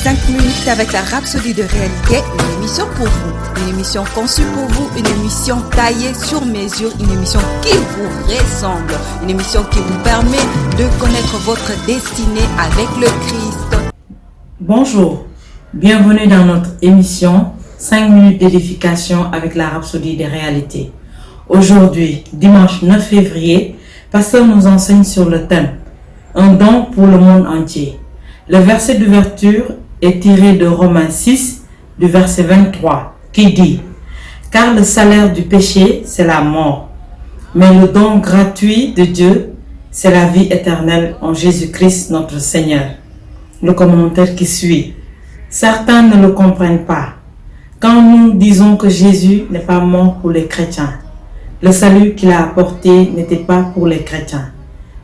5 minutes avec la Rhapsodie de réalité, une émission pour vous, une émission conçue pour vous, une émission taillée sur mesure, une émission qui vous ressemble, une émission qui vous permet de connaître votre destinée avec le Christ. Bonjour, bienvenue dans notre émission 5 minutes d'édification avec la Rhapsodie des réalités. Aujourd'hui, dimanche 9 février, Pasteur nous enseigne sur le thème « Un don pour le monde entier ». Le verset d'ouverture est tiré de Romains 6, du verset 23, qui dit « Car le salaire du péché, c'est la mort, mais le don gratuit de Dieu, c'est la vie éternelle en Jésus-Christ notre Seigneur. » Le commentaire qui suit. Certains ne le comprennent pas. Quand nous disons que Jésus n'est pas mort pour les chrétiens, le salut qu'il a apporté n'était pas pour les chrétiens.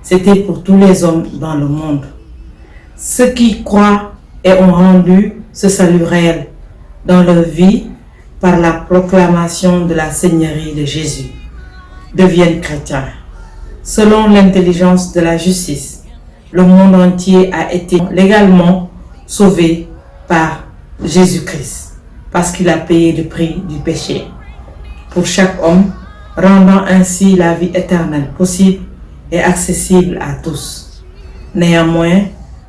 C'était pour tous les hommes dans le monde. Ceux qui croient et ont rendu ce salut réel dans leur vie par la proclamation de la Seigneurie de Jésus deviennent chrétiens. Selon l'intelligence de la justice, le monde entier a été légalement sauvé par Jésus-Christ parce qu'il a payé le prix du péché pour chaque homme, rendant ainsi la vie éternelle possible et accessible à tous. Néanmoins,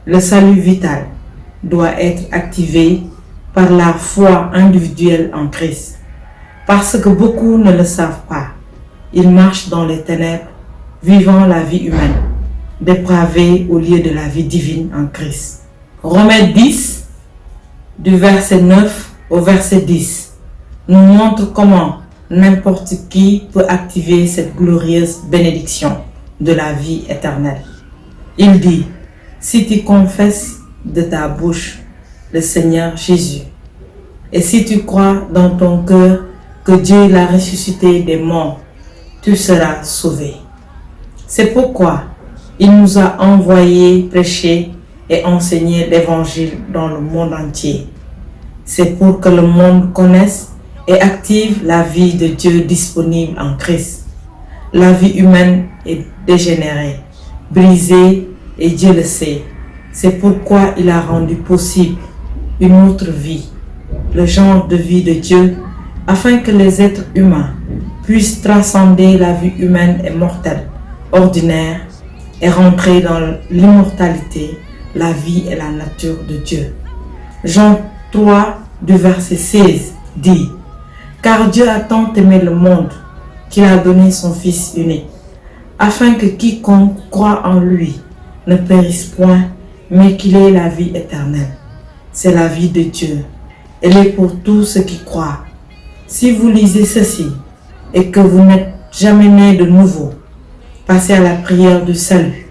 le salut vital doit être activé par la foi individuelle en Christ. Parce que beaucoup ne le savent pas, ils marchent dans les ténèbres, vivant la vie humaine, dépravée au lieu de la vie divine en Christ. Romains 10, du verset 9 au verset 10, nous montre comment n'importe qui peut activer cette glorieuse bénédiction de la vie éternelle. Il dit, si tu confesses de ta bouche le Seigneur Jésus, et si tu crois dans ton cœur que Dieu l'a ressuscité des morts, tu seras sauvé. C'est pourquoi il nous a envoyés prêcher et enseigner l'évangile dans le monde entier. C'est pour que le monde connaisse et active la vie de Dieu disponible en Christ. La vie humaine est dégénérée, brisée, et Dieu le sait. C'est pourquoi il a rendu possible une autre vie, le genre de vie de Dieu, afin que les êtres humains puissent transcender la vie humaine et mortelle, ordinaire, et rentrer dans l'immortalité, la vie et la nature de Dieu. Jean 3, du verset 16, dit « Car Dieu a tant aimé le monde qu'il a donné son Fils unique, afin que quiconque croit en lui ne périsse point, mais qu'il ait la vie éternelle. C'est la vie de Dieu. Elle est pour tous ceux qui croient. Si vous lisez ceci et que vous n'êtes jamais né de nouveau, passez à la prière du salut,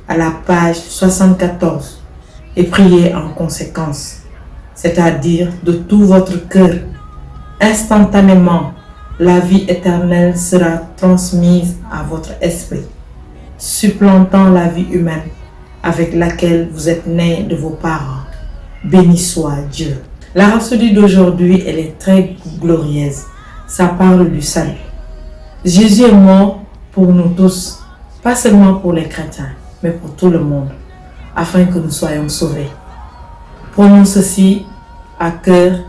à la page 74, et priez en conséquence, c'est-à-dire de tout votre cœur. Instantanément, la vie éternelle sera transmise à votre esprit, supplantant la vie humaine avec laquelle vous êtes nés de vos parents. Béni soit Dieu. La rhapsodie d'aujourd'hui, elle est très glorieuse. Ça parle du salut. Jésus est mort pour nous tous, pas seulement pour les chrétiens, mais pour tout le monde, afin que nous soyons sauvés. Prenons ceci à cœur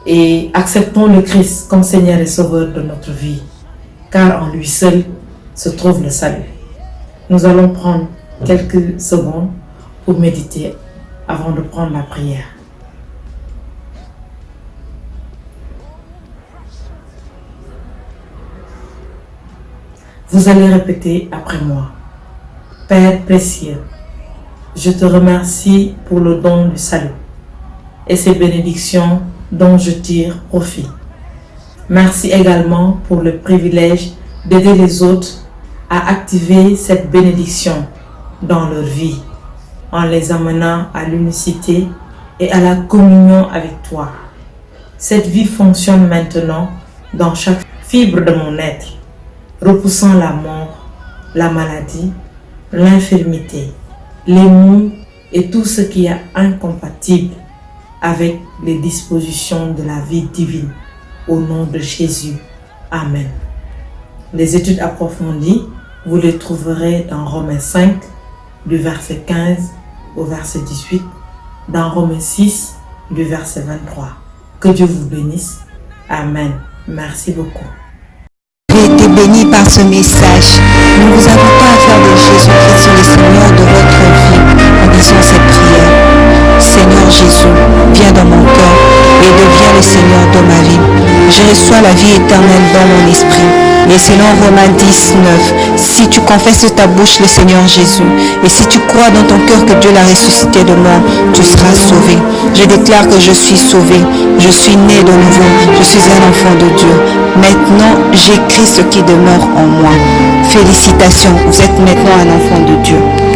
et acceptons le Christ comme Seigneur et Sauveur de notre vie, car en lui seul se trouve le salut. Nous allons prendre quelques secondes pour méditer avant de prendre la prière. Vous allez répéter après moi. Père précieux, je te remercie pour le don du salut et ces bénédictions dont je tire profit. Merci également pour le privilège d'aider les autres à activer cette bénédiction dans leur vie, en les amenant à l'unicité et à la communion avec toi. Cette vie fonctionne maintenant dans chaque fibre de mon être, repoussant la mort, la maladie, l'infirmité, les maux et tout ce qui est incompatible avec les dispositions de la vie divine. Au nom de Jésus. Amen. Les études approfondies, vous les trouverez dans Romains 5, du verset 15 au verset 18, dans Romains 6, du verset 23. Que Dieu vous bénisse. Amen. Merci beaucoup. J'ai été béni par ce message. Nous vous invitons à faire de Jésus-Christ le Seigneur de votre vie en disant cette prière. Seigneur Jésus, viens dans mon cœur et deviens le Seigneur de ma vie. Je reçois la vie éternelle dans mon esprit. Et selon Romains 10:9, si tu confesses de ta bouche le Seigneur Jésus et si tu crois dans ton cœur que Dieu l'a ressuscité de mort, tu seras sauvé. Je déclare que je suis sauvé. Je suis né de nouveau. Je suis un enfant de Dieu. Maintenant, j'écris ce qui demeure en moi. Félicitations, vous êtes maintenant un enfant de Dieu.